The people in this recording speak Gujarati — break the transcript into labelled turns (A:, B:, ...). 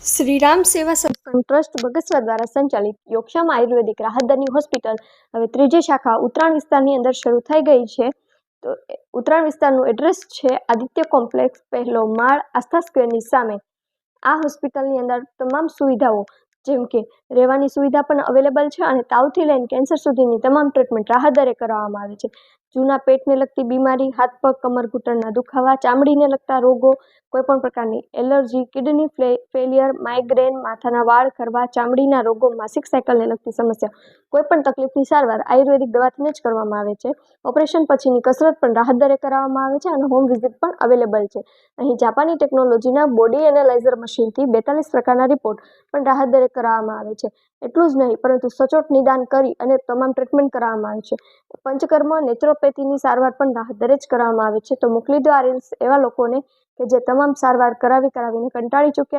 A: શ્રીરામ સેવા સત્સંગ ટ્રસ્ટ બગસરા દ્વારા સંચાલિત યોગક્ષેમ આયુર્વેદિક રાહતદરની હોસ્પિટલ હવે ત્રીજી શાખા ઉત્તરાયણ વિસ્તારની અંદર શરૂ થઈ ગઈ છે. તો ઉત્તરાયણ વિસ્તારનું એડ્રેસ છે આદિત્ય કોમ્પ્લેક્સ, પહેલો માળ, આસ્થા સ્ક્વેરની સામે. આ હોસ્પિટલની અંદર તમામ સુવિધાઓ જેમ કે રહેવાની સુવિધા પણ અવેલેબલ છે અને તાવથી લઈને કેન્સર સુધીની તમામ ટ્રીટમેન્ટ રાહત દરે કરવામાં આવે છે. જૂના પેટને લગતી બીમારી, હાથ પગ કમર ઘૂંટણના દુખાવા, ચામડીને લગતા રોગો, કોઈપણ પ્રકારની એલર્જી, કિડની ફેલિયર, માઇગ્રેન, માથાના વાળ ખરવા, ચામડીના રોગો, માસિક સાયકલને લગતી સમસ્યા, કોઈપણ તકલીફની સારવાર આયુર્વેદિક દવાથી જ કરવામાં આવે છે. ઓપરેશન પછીની કસરત પણ રાહત દરે કરવામાં આવે છે અને હોમ વિઝિટ પણ અવેલેબલ છે. અહીં જાપાની ટેકનોલોજીના બોડી એનાલાઇઝર મશીનથી 42 પ્રકારના રિપોર્ટ પણ રાહત દરે કરાવવામાં આવે છે. એટલું જ નહીં પરંતુ સચોટ નિદાન કરી અને તમામ ટ્રીટમેન્ટ કરાવવામાં આવે છે. પંચકર્મ, નેચરોપેથીની સારવાર પણ રાહત દરે જ કરાવવામાં આવે છે. તો મોકલી દો આ રીલ્સ એવા લોકોને કે જે તમામ સારવાર કરાવીને કંટાળી ચૂક્યા